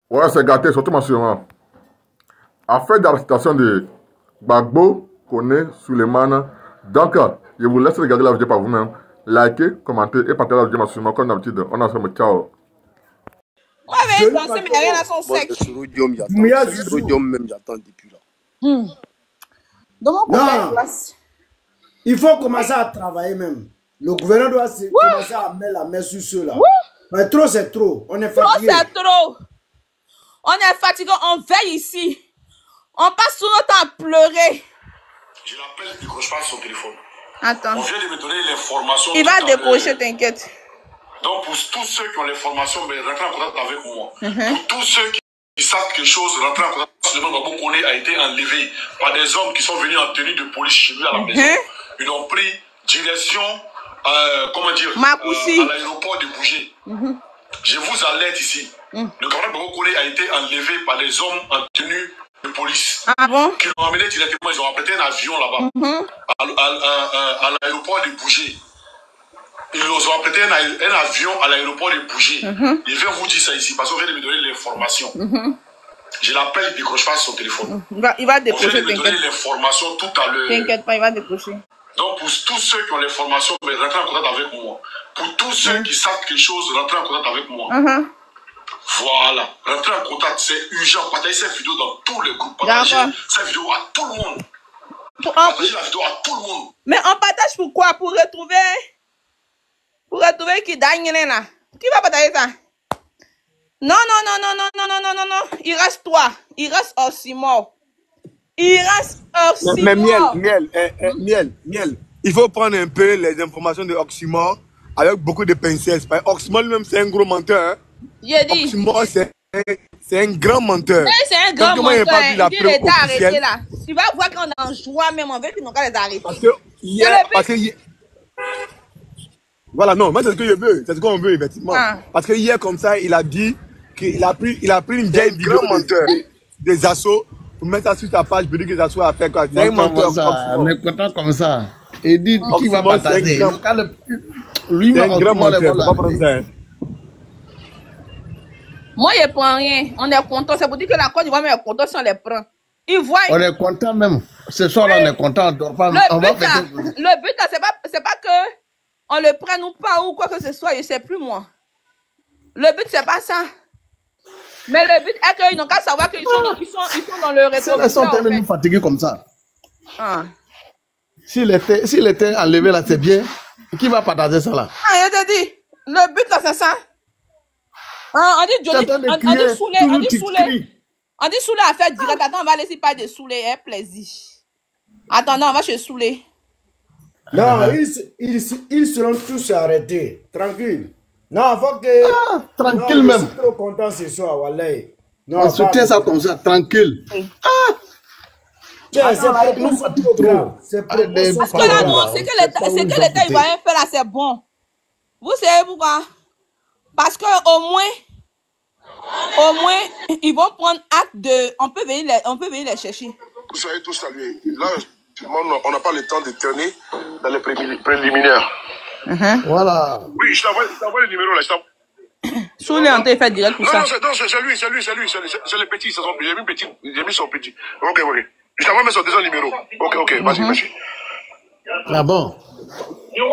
Ouais, c'est gâté, surtout mensuellement. Affaire d'arrestation de Gbagbo, Kone, Suleiman. Donc, je vous laisse regarder la vidéo par vous-même. Likez, commentez et partagez la vidéo mensuellement. Comme d'habitude, on a fait ciao. Ouais, mais danser, mais rien à son sec. C'est Rodium, même j'attends depuis là. Donc, Non, il faut commencer à travailler même. Le gouvernement doit commencer à mettre la main sur ceux-là. Mais trop, c'est trop. On est fatigué. Trop, c'est trop. On est fatigué, on veille ici. On passe tout notre temps à pleurer. Je l'appelle, il ne décroche pas son téléphone. Attends. On vient de me donner l'information. Il va décrocher, t'inquiète. Donc, pour tous ceux qui ont l'information, rentrez en contact avec moi. Pour tous ceux qui savent quelque chose, rentrez en contact. Seulement Gbagbo Kone a été enlevé par des hommes qui sont venus en tenue de police chez lui à la maison. Ils ont pris direction, comment dire, à l'aéroport de Bougé. Je vous alerte ici. Le camarade Gbagbo Kone a été enlevé par des hommes en tenue de police. Ah bon? Qui l'ont emmené directement, ils ont apprêté un avion là-bas. À l'aéroport de Bougé. Ils ont apprêté un avion à l'aéroport de Bougé. Je vais vous dire ça ici parce qu'on vient de me donner l'information. Je l'appelle, il ne décroche pas son téléphone. Il va décrocher, on vient de me donner l'information tout à l'heure. T'inquiète pas, il va décrocher. Donc pour tous ceux qui ont l'information, rentrez en contact avec moi. Pour tous ceux qui savent quelque chose, rentrez en contact avec moi. Voilà, rentrez en contact, c'est urgent. Partagez cette vidéo dans tous les groupes. Partagez cette vidéo à tout le monde. Partagez la vidéo à tout le monde. Mais on partage pourquoi? Pour retrouver qui gagne là. Qui va partager ça? Non. Il reste toi. Il reste Oxymore. Mais Miel. Il faut prendre un peu les informations de Oxymore avec beaucoup de pincettes. Oxymore lui-même, c'est un gros menteur. Hein? J'ai dit. Oxymore, c'est un grand menteur. Mais c'est un grand menteur. Il est arrêté là. Tu vas voir qu'on est en joie même en fait qu'ils n'ont qu'à les arrêter. Parce que voilà, non, moi c'est ce que je veux. C'est ce qu'on veut, effectivement. Parce que hier, comme ça, il a dit qu'il a pris une vieille vidéo des assauts pour mettre ça sur sa page, pour dire que les assauts a fait quoi. C'est un menteur. On est content comme ça. Et dit qu'il va partager. Lui, c'est un grand menteur. Pas prendre ça. Moi, je ne prends rien. On est content. C'est pour dire que la Côte d'Ivoire est content si on les prend. Ils voient. On est content même. Ce soir, on est content. Le but, c'est pas que on le prenne ou pas ou quoi que ce soit. Je ne sais plus, moi. Le but, c'est pas ça. Mais le but est qu'ils n'ont qu'à savoir qu'ils sont dans le réseau. Ils sont tellement fatigués comme ça. S'il était enlevé là, c'est bien. Qui va partager ça là? Je te dis. Le but, là, c'est ça. On dit Soulé à faire direct. Attends, on va laisser pas de Soulé, hein, plaisir. Attends, non, on va chez Soulé. Non, ils seront tous arrêtés. Tranquille. Non, faut que. Tranquille non, même. Je suis trop content ce soir, Wallahi. On soutient ça comme ça, tranquille. C'est trop grave. C'est parce que là, non, c'est que l'État ivoirien fait là, c'est bon. Vous savez pourquoi? Parce que au moins, ils vont prendre acte de. On peut venir les chercher. Vous soyez tous salués. Là, on n'a pas le temps de tourner dans les préliminaires. Voilà. Oui, je t'envoie le numéro là. Sous les entrées, fait direct tout ça. Non, c'est lui. C'est le petit. J'ai mis son petit. Ok. Je t'envoie mettre son deuxième numéro. Ok, vas-y, merci. Ah bon?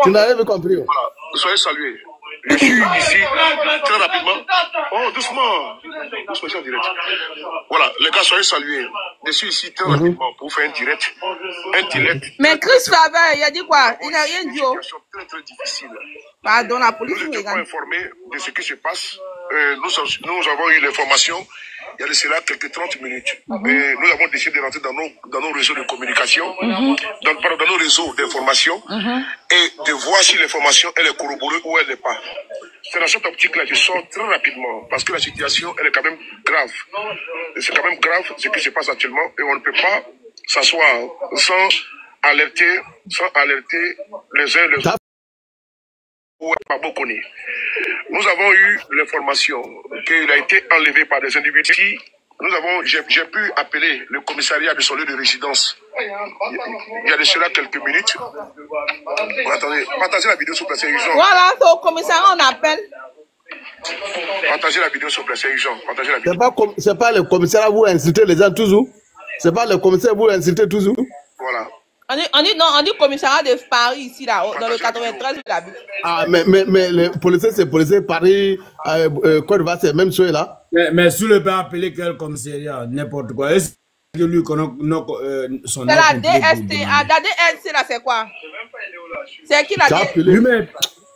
Tu n'avais pas compris. Voilà, soyez salués. Je suis ici très rapidement. Oh, doucement, je suis en direct. Voilà, les gars, soyez salués. Je suis ici très rapidement pour faire un direct. Mais Chris Favre, il a dit quoi? Il n'a rien dit. C'est une situation très difficile. Pardon, la police nous n'étions pas informés de ce qui se passe. Nous avons eu l'information il y a de cela quelques 30 minutes. Et nous avons décidé de rentrer dans nos réseaux de communication, dans nos réseaux d'information, et de voir si l'information elle est corroborée ou elle n'est pas. C'est dans cette optique-là que je sors très rapidement, parce que la situation elle est quand même grave. C'est quand même grave ce qui se passe actuellement, et on ne peut pas s'asseoir sans alerter les uns les autres. Nous avons eu l'information qu'il a été enlevé par des individus. J'ai pu appeler le commissariat de son lieu de résidence il y a de cela quelques minutes. Attendez, partagez la vidéo sur place. Voilà, c'est au commissariat on appelle. Partagez la vidéo, s'il vous plaît, c'est urgent. Partagez la vidéo. C'est pas le commissaire vous insultez les gens toujours. C'est pas le commissaire vous insultez toujours. Voilà. On dit commissariat de Paris ici, là, dans le 93, il habite. Ah, mais les policiers, c'est policier Paris, Côte d'Ivoire, c'est même chose là. Mais si le peut appeler quel commissariat, n'importe quoi. Est-ce que lui connaît son nom? C'est la DST. Ah, la DST, là, c'est quoi? C'est qui la DST?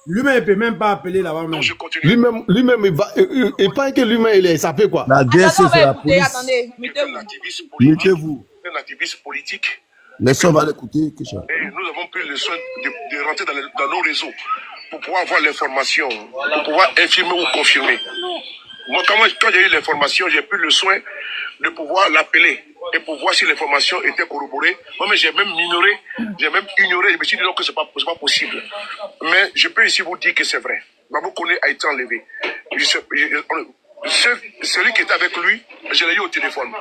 Lui-même, il peut même pas appeler là-bas. Lui-même, il pense que lui-même, il est échappé quoi. La DST, c'est la police. Attendez, mettez-vous. Un activiste politique. Mais ça, on va l'écouter. Et nous avons pris le soin de rentrer dans nos réseaux pour pouvoir avoir l'information, pour pouvoir infirmer ou confirmer. Moi, quand j'ai eu l'information, j'ai pris le soin de pouvoir l'appeler et pour voir si l'information était corroborée. Moi, j'ai même ignoré, je me suis dit non, que c'est pas possible. Mais je peux ici vous dire que c'est vrai. Babou Koné a été enlevé. Celui qui était avec lui, je l'ai eu au téléphone.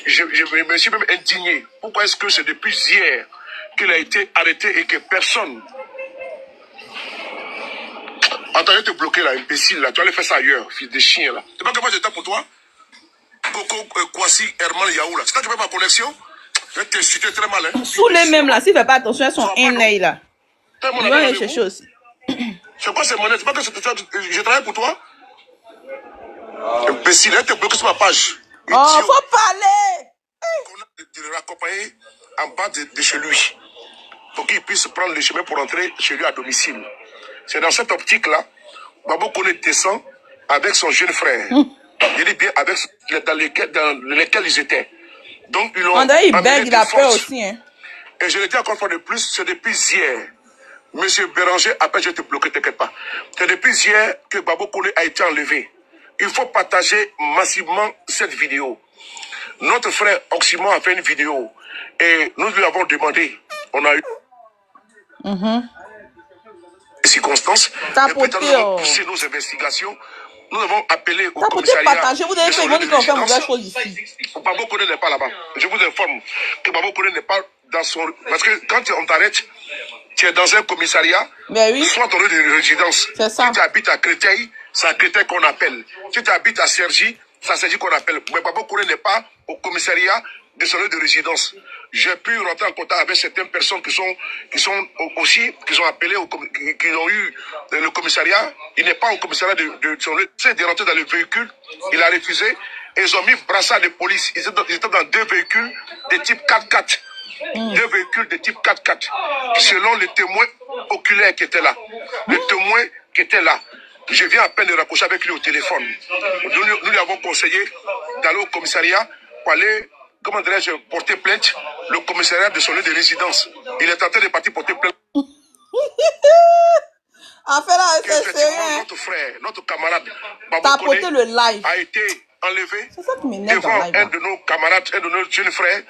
Je me suis même indigné. Pourquoi est-ce que c'est depuis hier qu'il a été arrêté et que personne... Attends, je vais te bloquer là, imbécile là. Tu vas aller faire ça ailleurs, fils de chien là. C'est pas capable de temps pour toi? Coco, Kwasi, Herman, Yaoula. C'est quand tu fais ma connexion, je vais t'insulter très mal. Hein. Sous les mêmes là, s'il ne fait pas attention à son aîné là. Il va aller chercher aussi. C'est quoi ces monnaies? C'est pas que je travaille pour toi? Imbécile, elle te bloque sur ma page. Oh, faut parler! On a de le raccompagner en bas de chez lui. Pour qu'il puisse prendre le chemin pour rentrer chez lui à domicile. C'est dans cette optique-là, Babou Koné descend avec son jeune frère. Je dis bien avec dans lesquels ils étaient. Donc ils ont il bègue, il a peur aussi. Hein. Et je le dis encore une fois de plus, c'est depuis hier. Monsieur Béranger, après je vais te bloquer, t'inquiète pas. C'est depuis hier que Babou Koné a été enlevé. Il faut partager massivement cette vidéo. Notre frère Oxymore a fait une vidéo et nous lui avons demandé, on a eu des circonstances, et puis nous avons poussé nos investigations, nous avons appelé au commissariat. Partagez, vous avez fait qu'on fait mauvaise chose ici. Babou Koné n'est pas là-bas. Je vous informe que Babou Koné n'est pas dans son... Parce que quand on t'arrête, tu es dans un commissariat, oui. Soit ton lieu de résidence. Si tu habites à Créteil, c'est à Créteil qu'on appelle. Si tu habites à Cergy, c'est à Cergy qu'on appelle. Mais Babou Koné n'est pas au commissariat de son lieu de résidence. J'ai pu rentrer en contact avec certaines personnes qui ont appelé, qui ont eu le commissariat. Il n'est pas au commissariat de son lieu. C'est de rentrer dans le véhicule. Il a refusé. Et ils ont mis brassard de police. Ils étaient dans deux véhicules de type 4x4. Deux véhicules de type 4x4. Selon les témoins oculaires qui étaient là. Les témoins qui étaient là. Je viens à peine de raccrocher avec lui au téléphone. Nous lui avons conseillé d'aller au commissariat pour aller, comment dirais-je, porter plainte, le commissariat de son lieu de résidence. Il est en train de partir porter plainte. En fait, là, c'est sérieux. Notre frère, notre camarade, Babou Koné le live. A été enlevé devant un de nos camarades, un de nos jeunes frères.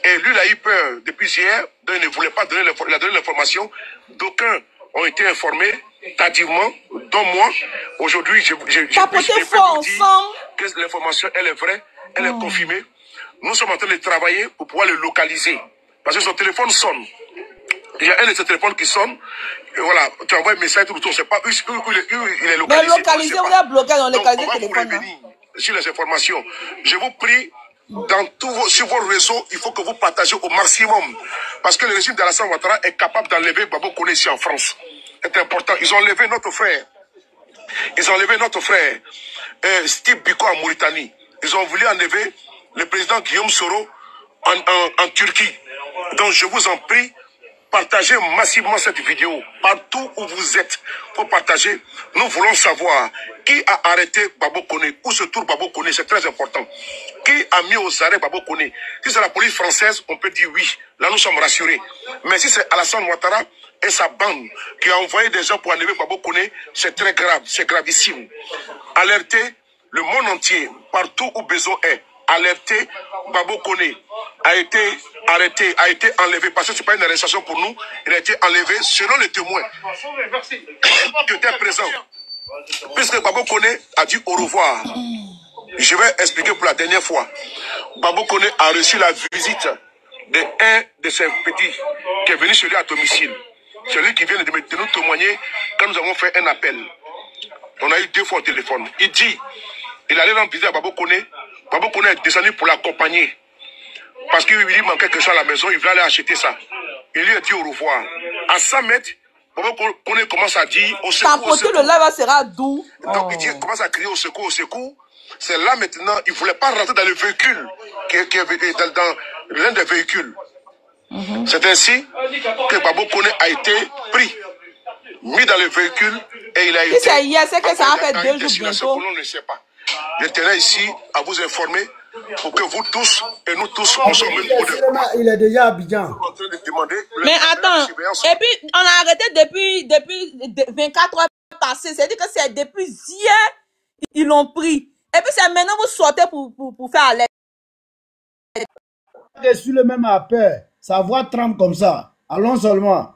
Et lui, il a eu peur depuis hier. Donc il ne voulait pas donner l'information. D'aucuns ont été informés tardivement, dont moi. Aujourd'hui, je peux vous dire que l'information, elle est vraie, elle est confirmée. Nous sommes en train de travailler pour pouvoir le localiser. Parce que son téléphone sonne. Il y a un de ses téléphones qui sonne. Et voilà, tu envoies un message, tout le temps. On ne sait pas où il est localisé. Mais localiser, on a bloqué dans localiser le téléphone. Sur les informations. Je vous prie, sur vos réseaux, il faut que vous partagez au maximum. Parce que le régime d'Alassane Ouattara est capable d'enlever Babou Koné ici en France. C'est important. Ils ont enlevé notre frère. Steve Biko en Mauritanie. Ils ont voulu enlever le président Guillaume Soro en Turquie. Donc je vous en prie, partagez massivement cette vidéo. Partout où vous êtes, pour partager. Nous voulons savoir qui a arrêté Babou Koné, où se trouve Babou Koné, c'est très important. Qui a mis aux arrêts Babou Koné? Si c'est la police française, on peut dire oui. Là, nous sommes rassurés. Mais si c'est Alassane Ouattara et sa bande qui a envoyé des gens pour enlever Babou Koné, c'est très grave, c'est gravissime. Alertez le monde entier, partout où besoin est. Alerté, Babou Koné a été arrêté, a été enlevé, parce que ce n'est pas une arrestation pour nous, il a été enlevé selon les témoins qui étaient présents. Puisque Babou Koné a dit au revoir, je vais expliquer pour la dernière fois. Babou Koné a reçu la visite d'un de ses petits qui est venu chez lui à domicile. Celui qui vient de nous témoigner quand nous avons fait un appel. On a eu 2 fois au téléphone. Il dit, il allait rendre visite à Babo Koné. Babo Koné est descendu pour l'accompagner. Parce qu'il lui manquait quelque chose à la maison, il voulait aller acheter ça. Il lui a dit au revoir. À 100 mètres, Babo Koné commence à dire au secours. Au secours. Le live sera doux. Donc il commence à crier au secours, au secours. C'est là maintenant, il ne voulait pas rentrer dans le véhicule, dans l'un des véhicules. C'est ainsi que Babo Koné a été pris, mis dans le véhicule et il a été... C'est hier, c'est que ça a fait 2 jours bientôt. On ne sait pas. Je tenais ici à vous informer pour que vous tous et nous tous, on soit au même niveau de... Il est déjà à Abidjan. Mais attends, et puis on a arrêté depuis 24 heures passées. C'est-à-dire que c'est depuis hier, ils l'ont pris. Et puis c'est maintenant vous sortez pour faire à l'aide. Je suis le même appel. Sa voix tremble comme ça. Allons seulement.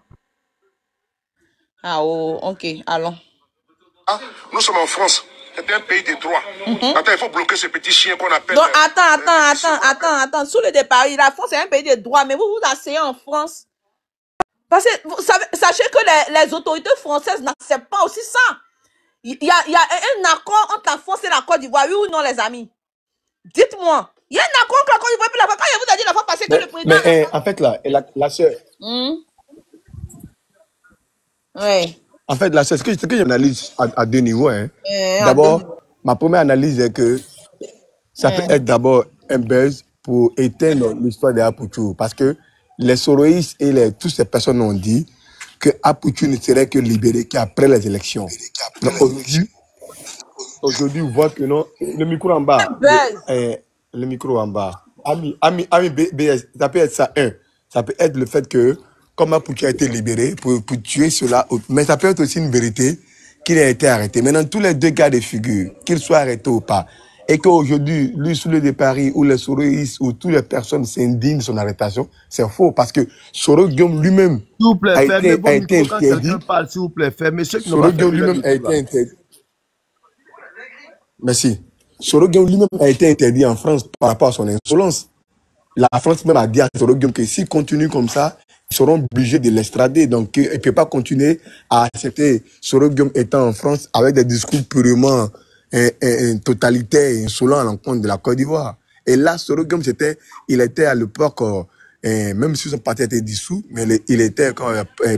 Ah oh, ok, allons. Nous sommes en France. C'est un pays de droit. Attends, il faut bloquer ce petit chien qu'on appelle... Donc, attends. Sous le départ, la France est un pays de droit, mais vous vous asseyez en France. Parce que, vous savez, sachez que les autorités françaises n'acceptent pas aussi ça. Il y a un accord entre la France et la Côte d'Ivoire, oui ou non, les amis? Dites-moi. Il y a un accord entre la Côte d'Ivoire et la France. Quand il vous a dit la fois passée que le président... Mais en fait, là, la sœur... Oui. En fait, là, c'est ce que j'analyse à 2 niveaux. Hein. D'abord, ma première analyse est que ça peut être d'abord un buzz pour éteindre l'histoire de Apoutou. Parce que les soroïstes et toutes ces personnes ont dit que Apoutou ne serait que libéré qu'après les élections. Donc aujourd'hui, vous voyez que non, le micro en bas. Le micro en bas. Ami BS, ça peut être ça, ça peut être le fait que comme Apoutou a été libéré pour tuer cela, mais ça peut être aussi une vérité qu'il a été arrêté. Maintenant, tous les 2 cas de figure, qu'il soit arrêté ou pas, et qu'aujourd'hui, lui, sous le de Paris, ou les soroïstes, ou toutes les personnes s'indignent de son arrestation, c'est faux, parce que Soro Guillaume lui-même a été interdit. Soro Guillaume lui-même a été interdit. Merci. Soro Guillaume lui-même a été interdit en France par rapport à son insolence. La France même a dit à Soro Guillaume que s'il continue comme ça, ils seront obligés de l'extrader. Donc, il ne peut pas continuer à accepter Soro Guillaume étant en France avec des discours purement totalitaires et insolents à l'encontre de la Côte d'Ivoire. Et là, Soro Guillaume, il était à l'époque, même si son parti était dissous, mais il était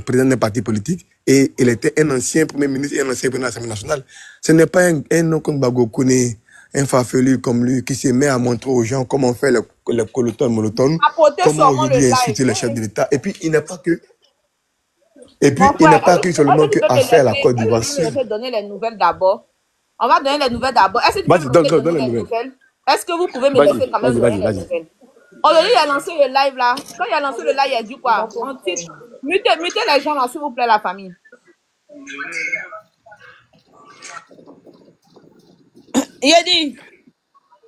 président d'un parti politique et il était un ancien premier ministre et un ancien président de l'Assemblée nationale. Ce n'est pas un homme comme Babo Koné, un farfelu comme lui qui se met à montrer aux gens comment on fait le colotone, molotone, comment aujourd'hui insulter les chefs de l'État. Et puis, il n'est pas que... Et puis, il n'est pas que seulement qu'affaire à la Côte d'Ivoire. On va donner les nouvelles d'abord. Est-ce que vous pouvez donner les nouvelles? Est-ce que vous pouvez me laisser quand même donner les nouvelles? Aujourd'hui, il a lancé le live là. Quand il a lancé le live, il a dit quoi? Mutez les gens là, s'il vous plaît, la famille. Il a dit...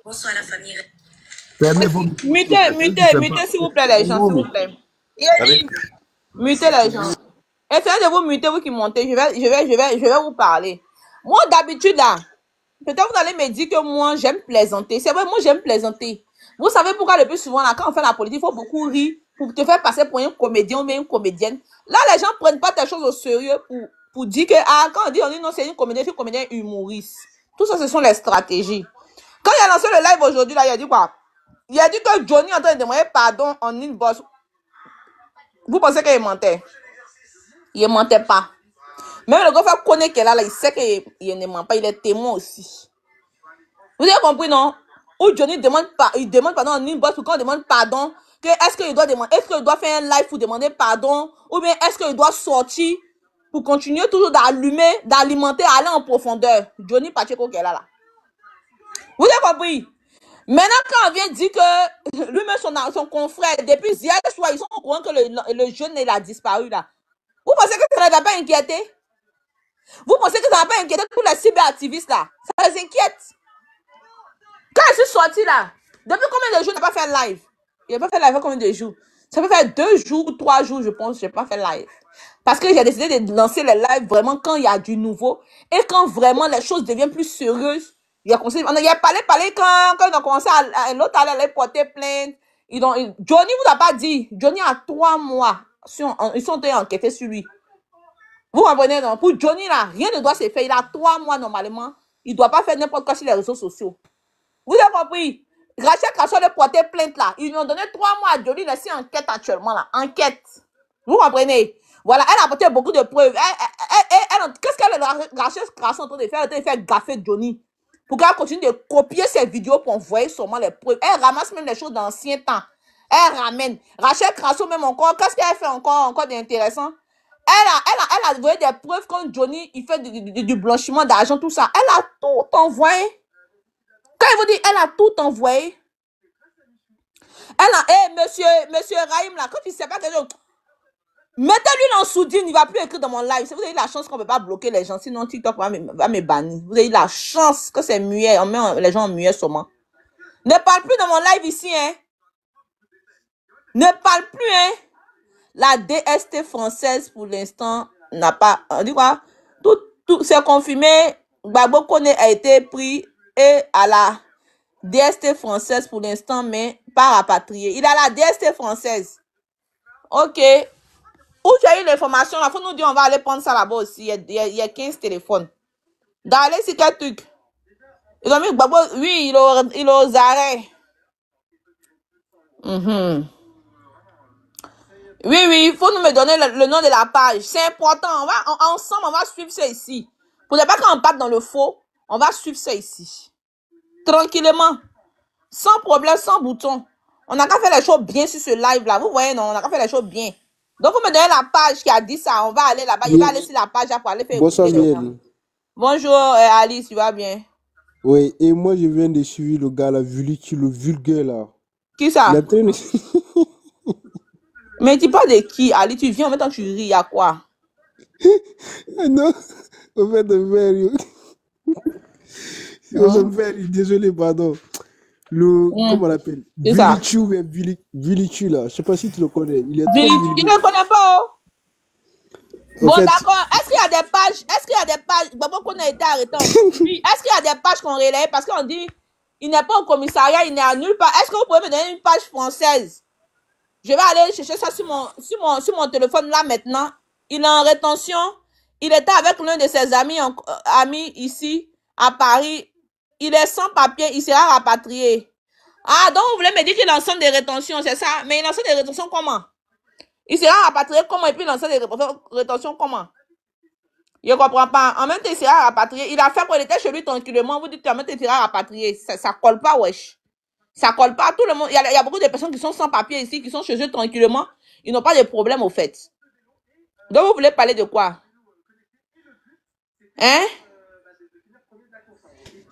Bonsoir la famille. Mutez s'il vous plaît les gens, s'il vous plaît. Il a dit... Mutez les gens. Essayez de vous muter, vous qui montez. Je vais vous parler. Moi, d'habitude, là, peut-être vous allez me dire que moi, j'aime plaisanter. C'est vrai, moi, j'aime plaisanter. Vous savez pourquoi le plus souvent, là, quand on fait la politique, il faut beaucoup rire pour te faire passer pour un comédien ou une comédienne. Là, les gens ne prennent pas tes choses au sérieux pour dire que, quand on dit non, c'est une comédienne, c'est une comédienne humoriste. Tout ça, ce sont les stratégies. Quand il a lancé le live aujourd'hui, là, il a dit quoi? Il a dit que Johnny est en train de demander pardon en inbox. Vous pensez qu'il mentait? Il ne mentait pas. Même le gars connaît qu'elle a là, il sait qu'il ne ment pas, il est témoin aussi. Vous avez compris, non? Où Johnny demande pardon en inbox, ou quand on demande pardon, est-ce qu'il doit faire un live pour demander pardon, ou bien est-ce qu'il doit sortir pour continuer toujours d'alimenter, aller en profondeur. Johnny Pacheco qu'elle a là. Vous avez compris? Maintenant, quand on vient dire que lui-même, son confrère, depuis hier soir, ils sont au courant que le jeune il a disparu là. Vous pensez que ça ne va pas inquiéter? Vous pensez que ça ne va pas inquiéter tous les cyberactivistes là? Ça les inquiète. Quand je suis sortie là, depuis combien de jours je n'ai pas fait live? Il n'a pas fait live combien de jours? Ça peut faire 2 jours ou 3 jours, je pense, je n'ai pas fait live. Parce que j'ai décidé de lancer les lives vraiment quand il y a du nouveau et quand vraiment les choses deviennent plus sérieuses. Il a parlé quand ils ont commencé l'autre allait porter plainte. Johnny vous a pas dit. Johnny a 3 mois. Ils sont enquêtés sur lui. Vous comprenez, non? Pour Johnny, là, rien ne doit se faire. Il a 3 mois normalement. Il ne doit pas faire n'importe quoi sur les réseaux sociaux. Vous avez compris? Rachel Crasso de porter plainte là. Ils lui ont donné 3 mois à Johnny, laissé enquête actuellement là. Enquête. Vous comprenez? Voilà, elle a apporté beaucoup de preuves. Qu'est-ce qu'elle Rachel Crasso est en train de faire? Elle a fait gaffer Johnny. Pour qu'elle continue de copier ses vidéos pour envoyer seulement les preuves. Elle ramasse même les choses d'anciens temps. Elle ramène. Rachel Crasso même encore. Qu'est-ce qu'elle fait encore d'intéressant? Elle a envoyé des preuves quand Johnny il fait du blanchiment d'argent, tout ça. Elle a tout envoyé. Quand il vous dit, elle a tout envoyé. Elle a, monsieur Raïm, là, quand il ne sait pas que mettez-lui en sourdine, il ne va plus écrire dans mon live. Vous avez la chance qu'on ne peut pas bloquer les gens, sinon TikTok va me bannir. Vous avez la chance que c'est muet, on met les gens en muet seulement. Ne parle plus dans mon live ici, hein. Ne parle plus, hein. La DST française, pour l'instant, n'a pas... On dit quoi? Tout c'est confirmé. Gbagbo Kone a été pris et à la DST française pour l'instant, mais pas rapatrié. Il a la DST française. Ok. Où j'ai eu l'information, il faut nous dire on va aller prendre ça là-bas aussi. Il y a 15 téléphones. D'aller sur quel truc? Ils ont mis Gbagbo, oui, il est aux arrêts. Oui, il faut nous me donner le nom de la page. C'est important. Ensemble, on va suivre ça ici. Pour ne pas qu'on parte dans le faux, on va suivre ça ici. Tranquillement. Sans problème, sans bouton. On n'a qu'à faire les choses bien sur ce live-là. Vous voyez, non? On n'a qu'à faire les choses bien. Donc, vous me donnez la page qui a dit ça. On va aller là-bas. Je vais aller sur la page pour aller faire... Bonsoir, Miel. Bonjour, Alice. Tu vas bien? Oui, et moi, je viens de suivre le gars, là, le vulgaire, là. Qui ça? Il Mais tu parles de qui, Ali? Tu viens en même temps tu ris, à quoi? Non, au fait, désolé, pardon. Comment on l'appelle? Vilichu, là. Je sais pas si tu le connais. Il est tu ne le connais pas, oh? Bon, d'accord. Est-ce qu'il y a des pages? Gbagbo Kone a été arrêté. Oui. Est-ce qu'il y a des pages qu'on relaye? Parce qu'on dit, il n'est pas au commissariat, il n'est à nulle part. Est-ce que vous pouvez me donner une page française? Je vais aller chercher ça sur mon téléphone là maintenant. Il est en rétention. Il était avec l'un de ses amis ici à Paris. Il est sans papier. Il sera rapatrié. Ah, donc vous voulez me dire qu'il est en centre de rétention, c'est ça? Mais il est en centre de rétention comment? Il sera rapatrié comment? Et puis il est en centre de rétention comment? Je ne comprends pas. En même temps, il sera rapatrié. Il a fait quoi? Il était chez lui tranquillement. Vous dites qu'en même temps, il sera rapatrié. Ça colle pas, wesh. Ça colle pas. Tout le monde. Il y a beaucoup de personnes qui sont sans papier ici, qui sont chez eux tranquillement. Ils n'ont pas de problème au fait. Donc, vous voulez parler de quoi? Hein?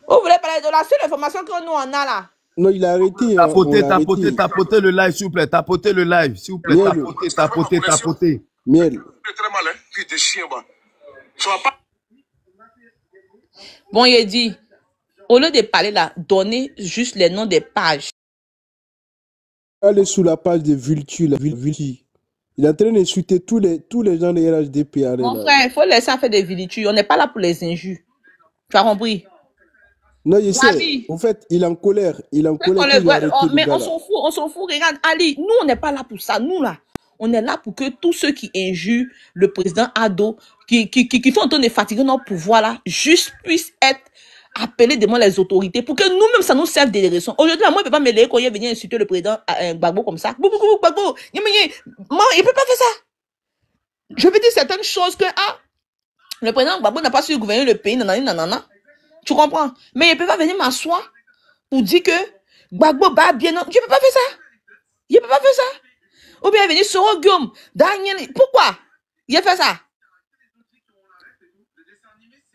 Vous voulez parler de la seule information que nous, on a là? Non, il a arrêté. Tapotez le live, s'il vous plaît. Tapotez le live, s'il vous plaît. Tapotez. Miel. Très mal, hein? Puis des chiens, bah. Ça va pas. Bon, il dit, au lieu de parler là, donnez juste les noms des pages. Allez sous la page de Vultu, la Vultu. Il est en train d'insulter tous les gens de RHDP. Mon frère, il faut laisser faire des vilitudes. On n'est pas là pour les injures. Tu as compris? Non, je sais. En fait, il est en colère. Mais on s'en fout. Regarde, Ali, nous, on n'est pas là pour ça. Nous, là, on est là pour que tous ceux qui injurent le président Ado, qui sont en train de fatiguer notre pouvoir, là, juste puissent être appelés devant les autorités pour que nous-mêmes, ça nous serve de leçons. Aujourd'hui, moi, je ne peux pas me lever quand il venir insulter le président Gbagbo comme ça. Gbagbo. Moi, il ne peut pas faire ça. Je veux dire certaines choses que, le président Gbagbo n'a pas su gouverner le pays, nanana. Tu comprends? Mais il ne peut pas venir m'asseoir pour dire que Gbagbo bat bien. Non, je ne peux pas faire ça. Il ne peut pas faire ça. Ou bien venir sur Guillaume, Daniel. Pourquoi? Il a fait ça.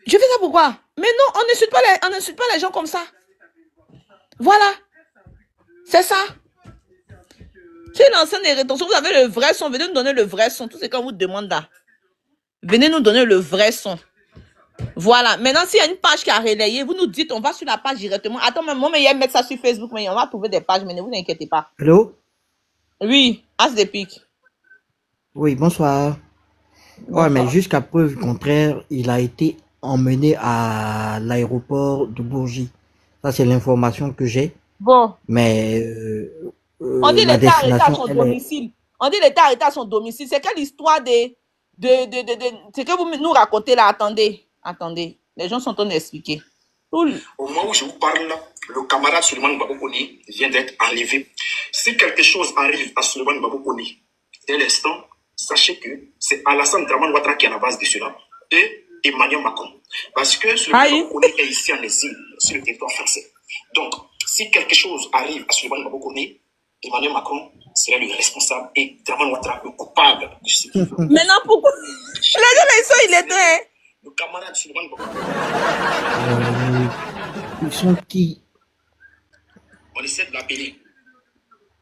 Je fais ça pourquoi? Mais non, on n'insulte pas les gens comme ça. Voilà. C'est ça. C'est l'enceinte des rétentions. Vous avez le vrai son. Venez nous donner le vrai son. Tout ce qu'on vous demande là. Venez nous donner le vrai son. Voilà. Maintenant, s'il y a une page qui a relayé, vous nous dites, on va sur la page directement. Attends, moi, mais il y a mettre ça sur Facebook, mais on va trouver des pages, mais ne vous inquiétez pas. Allô? Oui, As des pics. Oui, bonsoir. Ouais, mais jusqu'à preuve contraire, il a été emmené à l'aéroport de Bourgie. Ça, c'est l'information que j'ai. Bon. Mais on dit l'État arrêté à son domicile. On dit l'État arrêté à son domicile. C'est quelle histoire de ce que vous nous racontez là. Attendez. Les gens sont en train d'expliquer. Au moment où je vous parle, le camarade Suleiman Gbagbo-Kone vient d'être enlevé. Si quelque chose arrive à Suleiman Gbagbo-Kone, dès l'instant, sachez que c'est Alassane Dramane Ouattara qui est à la base de cela et Emmanuel Macron. Parce que Suleiman Gbagbo-Kone est ici en exil sur le territoire français. Donc, si quelque chose arrive à Suleiman Gbagbo-Kone, Emmanuel Macron serait le responsable et Dramane Ouattara le coupable de ce qui est. Maintenant, pourquoi les gens, il est très... Le camarade Suleiman Gbagbo-Kone. Ils sont qui? On essaie de l'appeler.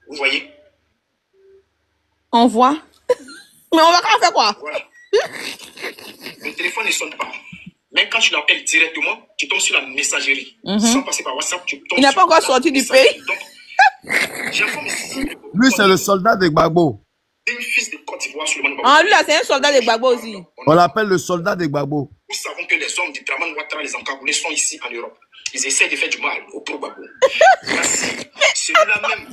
Vous voyez? On voit. Mais on va faire quoi? Voilà. Le téléphone ne sonne pas. Même quand tu l'appelles directement, tu tombes sur la messagerie. Sans passer par WhatsApp, tu tombes. Il n'a pas encore sorti du pays. Lui, c'est le soldat de Gbagbo. Fils de Côte d'Ivoire, Suleiman Gbagbo. Ah, lui là, c'est un soldat de Gbagbo aussi. On l'appelle le soldat de Gbagbo. Nous savons que les hommes de Dramane Ouattara, les encagoulés, sont ici en Europe. Ils essaient de faire du mal au pro-Gbagbo. Celui-là même.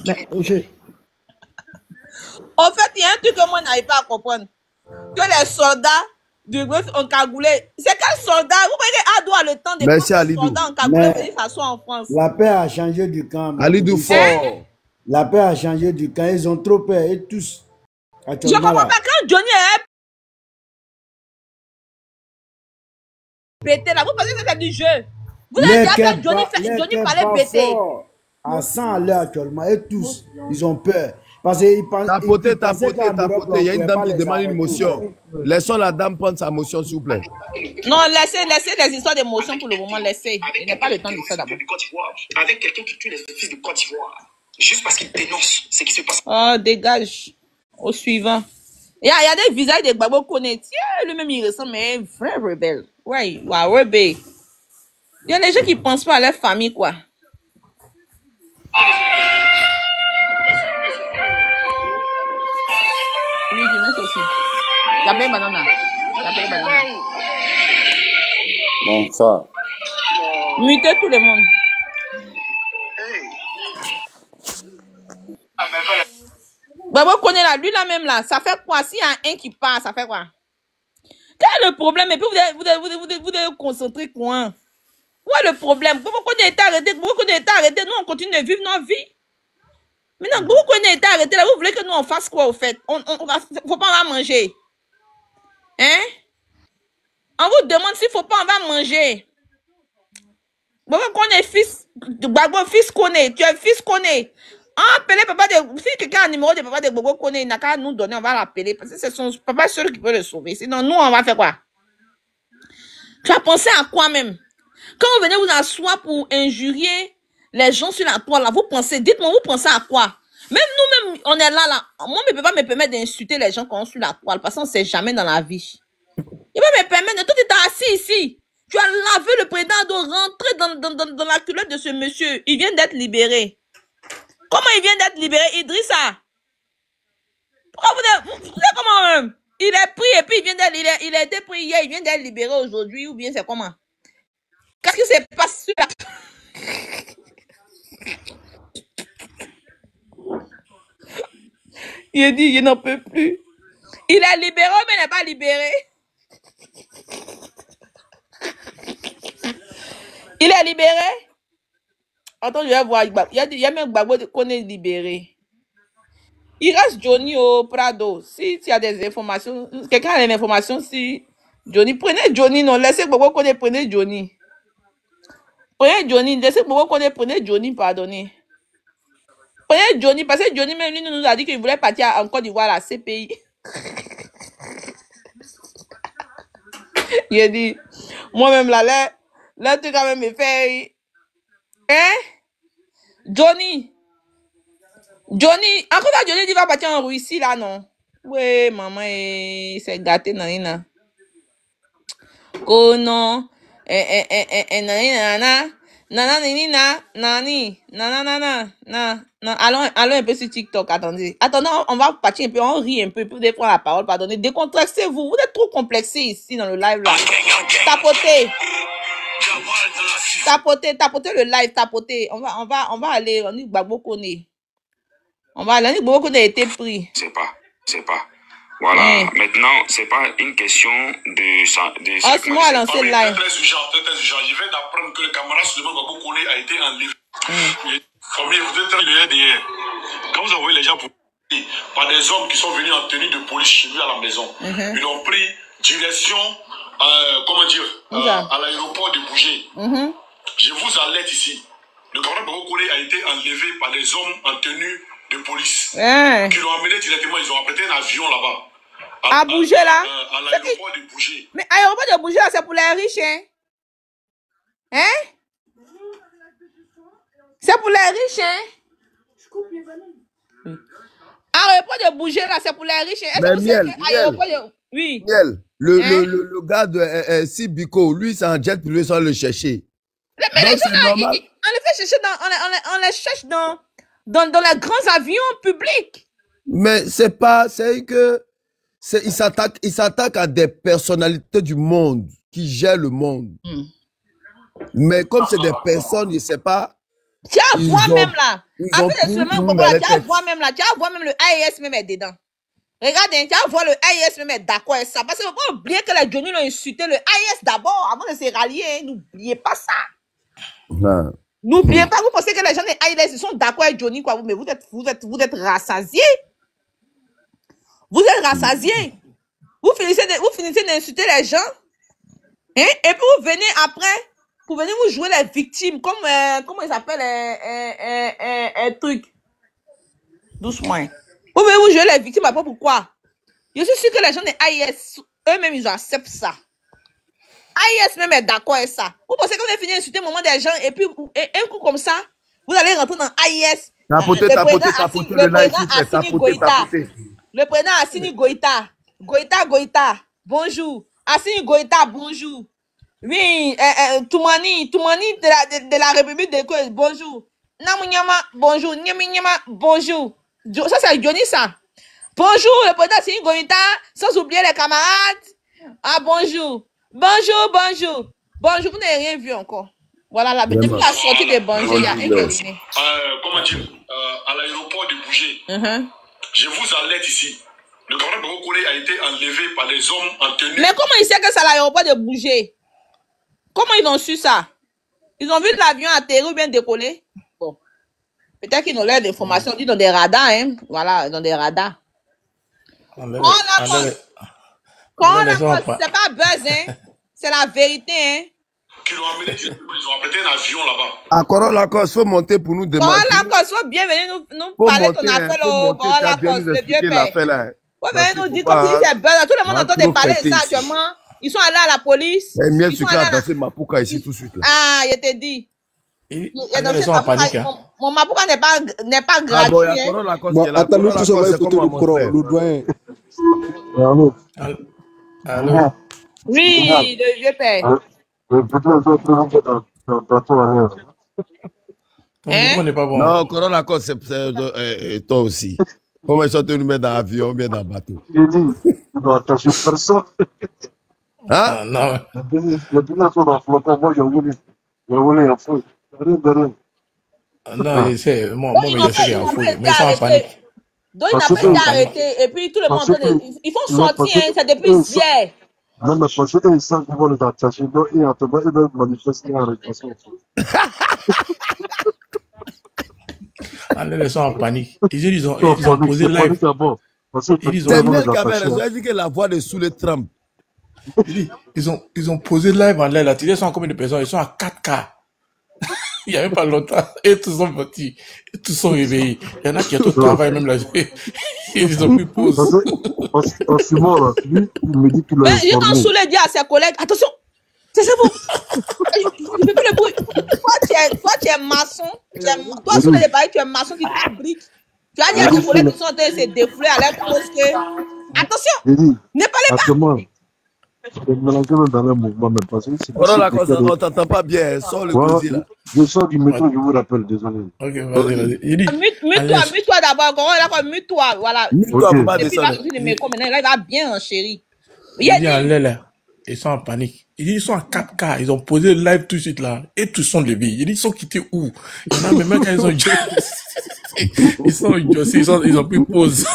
En fait, il y a un truc que moi, je n'arrive pas à comprendre. Que les soldats du groupe encagoulés, c'est quel soldat? Vous voyez, Ado a le temps de prendre les soldats encagoulés venir s'asseoir en France. La paix a changé du camp. Alidou fort. La paix a changé du camp. Ils ont trop peur. Et tous. Je ne comprends pas quand Johnny est pété là. Vous pensez que c'est du jeu? Vous avez déjà fait Johnny parlait pété. À 100 à l'heure actuellement. Et tous, ils ont peur. Parce qu'ils pensent. Tapoter. Il y a une dame qui demande une motion. Laissons la dame prendre sa motion, s'il vous plaît. Non, laissez les histoires d'émotion pour le moment. Laissez. Il n'y a pas le temps de ça d'abord. Avec quelqu'un qui tue les fils de Côte d'Ivoire. Juste parce qu'il dénonce ce qui se passe. Oh, dégage. Au suivant. Il y a des visages de Gbagbo Kone. Tiens, lui-même, il ressemble à un vrai rebelle. Ouais, rebelle. Il y a des gens qui ne pensent pas à leur famille, quoi. Lui, je mets aussi. La belle banane. Bon, ça. Mutez tout le monde. Gbagbo Kone là, lui là même là, ça fait quoi? S'il y a un qui part, ça fait quoi? Quel est le problème? Et puis vous devez concentrer quoi? Où est le problème? Gbagbo Kone est arrêté, nous on continue de vivre nos vies. Maintenant, Gbagbo Kone est arrêté là, vous voulez que nous on fasse quoi au fait? Faut pas on va manger. Hein? On vous demande s'il faut pas on va manger. Gbagbo Kone est fils, Gbagbo fils Kone, tu es fils Kone. Appelez papa de. Si quelqu'un a un numéro de papa de Gbagbo Kone, il n'a qu'à nous donner, on va l'appeler. Parce que c'est son papa seul qui peut le sauver. Sinon, nous, on va faire quoi? Tu as pensé à quoi même? Quand vous venez vous asseoir pour injurier les gens sur la toile, là, vous pensez, dites-moi, vous pensez à quoi? Même nous-mêmes, on est là. Moi, je ne peux pas me permettre d'insulter les gens qui sont sur la toile, parce qu'on ne sait jamais dans la vie. Il va me permettre, toi, tu es assis ici. Tu as lavé le président de rentrer dans la culotte de ce monsieur. Il vient d'être libéré. Comment il vient d'être libéré, Idrissa? Pourquoi vous êtes comment même? Il est pris et puis il a été pris hier, il vient d'être libéré aujourd'hui, ou bien c'est comment? Qu'est-ce qui s'est passé? Il dit, il n'en peut plus. Il est libéré, mais il n'est pas libéré. Il est libéré? Attends, je vais voir. Il y a même Gbagbo qu'on est libéré. Il reste Johnny au Prado. Si tu as des informations, quelqu'un a des informations, si Johnny, prenez Johnny, non, laissez Gbagbo qu'on est, prenez Johnny. Prenez Johnny, laissez Gbagbo qu'on est, prenez Johnny, pardonnez. Prenez Johnny, parce que Johnny même lui nous a dit qu'il voulait partir en Côte d'Ivoire à la CPI. Il a dit, moi-même là, tu quand même me fait. Hein? Johnny, encore là, Johnny dit va partir en Russie là, non? Oui, maman, c'est gâté, nanina. Oh non, allons un peu sur TikTok, attendez, on va partir un peu, on rit un peu, pour prendre la parole, pardonnez, décontractez-vous, vous êtes trop complexés ici dans le live là. Tapotez le live, tapotez. On va aller, on dit Gbagbo Kone. On va aller, Gbagbo Kone a été pris. C'est pas. Voilà. Maintenant, c'est pas une question de ça. Osmo a lancé le live. Très urgent. Je viens d'apprendre que le camarade Suleiman Babou Koné a été enlevé. Comme il est derrière. Quand vous envoyez les gens par des hommes qui sont venus en tenue de police chez lui à la maison, ils ont pris direction, comment dire, à l'aéroport de Bougé. Je vous alerte ici. Le camarade Babou Koné a été enlevé par des hommes en tenue de police qui l'ont amené directement. Ils ont apprêté un avion là-bas. À Bougé là. À l'aéroport de Bougé. Mais l'aéroport de Bougé là, c'est pour les riches, hein? Hein? C'est pour les riches, hein? Je coupe les bananes. L'aéroport de Bougé là, c'est pour les riches, hein? Mais Miel, oui. Miel, le gars de Sibiko, lui, c'est un jet privé sans le chercher. Mais les gens, on les fait chercher on les cherche dans les grands avions publics. Mais c'est pas, c'est que il s'attaque à des personnalités du monde qui gèrent le monde. Mais comme c'est des personnes, je sais pas. Tu as voix même là. Après le seulement tu as voix même là. Tu as voix même le AIS même est dedans. Regarde, tu as voix le AIS même est d'accord avec ça. Parce qu'il ne faut pas oublier que les Johnny l'ont insulté le AIS d'abord avant de se rallier. N'oubliez pas ça. N'oubliez pas, vous pensez que les gens des AIS sont d'accord avec Johnny quoi. Mais vous êtes rassasiés. Vous êtes rassasiés. Vous finissez d'insulter les gens. Hein? Et puis vous venez après, pour venir vous jouer les victimes, comme, comment ils s'appellent, un truc. Doucement. Vous venez vous jouer les victimes après, pourquoi? Je suis sûr que les gens des AIS, eux-mêmes, ils acceptent ça. AIS même est d'accord avec ça. Vous pensez que vous allez finir d'insulter le moment des gens, et puis, un coup comme ça, vous allez rentrer dans AIS. Le président Assimi Goïta. Goïta, bonjour. Assimi Goïta, bonjour. Oui, Toumani de la République de Côte, bonjour. Namunyama, bonjour. Nyama, bonjour. Ça, c'est Johnny, ça. Bonjour, le président Assimi Goïta, sans oublier les camarades. Ah, bonjour. Bonjour, vous n'avez rien vu encore. Voilà, depuis la sortie de bonjour, il y a un cabinet. Comment dire, à l'aéroport de Bougé. Je vous alerte ici. Le camarade Babou Koné a été enlevé par des hommes en tenue. Mais comment ils savent que c'est à l'aéroport de Bougé? Comment ils ont su ça? Ils ont vu l'avion atterrir ou bien décoller? Bon. Peut-être qu'ils ont l'air d'informations dit dans des radars, hein. Voilà, dans des radars. C'est pas buzz, hein. C'est la vérité, hein. Qui l'ont amené, ils ont apprêté un avion là-bas. À Corolla Lacoste, faut monter pour nous demander. Corolla Lacoste, faut bien venir nous parler de ton affaire au Corolla Lacoste, le vieux père. Faut venir nous dire comme si c'est buzz. Tout le monde entend parler de ça actuellement. Ils sont allés à la police. Et mieux, tu as dansé Mapuka ici tout de suite. Là. Ah, je t'ai dit. Ils sont en panique. Mon Mapuka n'est pas gratuit. Bon, attends-nous tous, on va écouter le doyen. Allô? Oui, le vieux père. Non, Corolla Lacoste, c'est toi aussi. Comment ils sont tenus mettre dans l'avion ou bien dans le bateau? J'ai dit, non, attention, personne. Hein? Non. Les pilotes sont dans le flottant, moi j'ai voulu un fouille. Rien de rien. Non, c'est moi, je sais qu'il y a un fouille, mais ils sont en panique. Donc, il n'a pas été arrêté, et puis tout le monde, ils font sortir, c'est depuis hier. Non, mais parce qu'ils savent qu'ils vont les attacher, donc ils vont manifester en répression. Ils sont en panique. Ils ont posé live. C'est mieux qu'avec dit que la voix de sous les Trump. Ils ont posé live en l'air. Ils sont combien de personnes? Ils sont à 4K. Il n'y a même pas longtemps. Et tous sont petits. Et tous sont réveillés. Il y en a qui ont tout travail même là. Ils ont plus pause. En Simon, là, lui, il me dit qu'il a informé. Il est en soulé dit à ses collègues, attention, c'est bon. Je fais plus le bruit. Toi, tu es maçon. Toi, sur les bails, tu es maçon qui fabrique. Tu as dit à tes collègues qui sont en train de se défouler à l'air parce que... Attention, ne parlez pas. Dans le mouvement, mais parce que c'est on t'entend pas bien. Sors le cousin là. Je sors du métro, je vous rappelle, désolé. Ok, vas-y. Mute-toi d'abord, mute-toi, voilà. Mute-toi, pas descendre. Et puis, maintenant, là, il va bien, chérie. Ils sont en panique. Ils sont à 4K. Ils ont posé le live tout de suite là. Et tous sont levés. Ils sont quittés où? Il y en a même quand ils ont ils sont ils ont pris pause.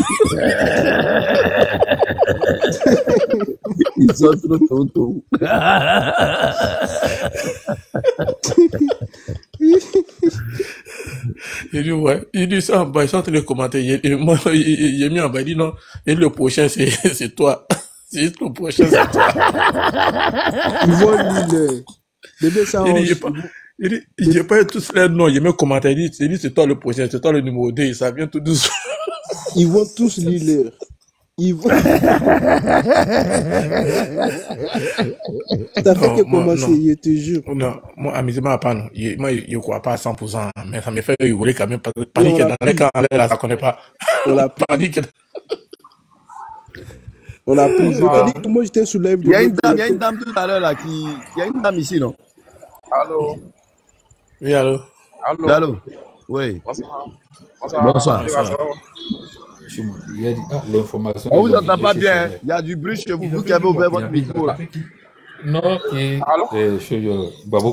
Ils sont trop tonton. Il dit, ouais. Il dit ça en bas, ils sont en train de commenter. Moi, il est mis en bas, il dit non. Et le prochain, c'est toi. C'est juste le prochain, c'est toi. Ils vont lire. Bébé, ça il dit pas tous les noms. Il met commenter. Il dit, c'est toi le prochain, c'est toi le numéro 2. Ça vient tout doucement. Ils vont tous lire. Ils vont. T'as fait que commencer, je te jure. Non, moi, amusement, pas non. Moi, je crois pas à 100%. Mais ça me fait rigoler quand même. Panique dans les camps, là, ça connaît pas. On l'a panique. On a pris. Je te dis que moi, j'étais sous live. Il y a une dame tout à l'heure là qui. Il y a une dame ici, non? Allô? Oui, allô? Allô? Oui. Bonsoir. L'information. On vous entend pas bien. Il y a du bruit chez vous. Vous qui avez ouvert votre micro là. Non, oui, allô?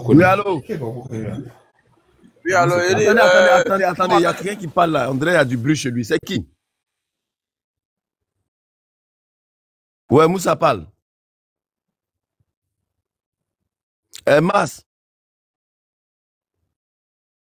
Oui, allô? Attendez. Il y a quelqu'un qui parle là. André, il y a du bruit chez lui. C'est qui? Ouais, Moussa parle. Mas.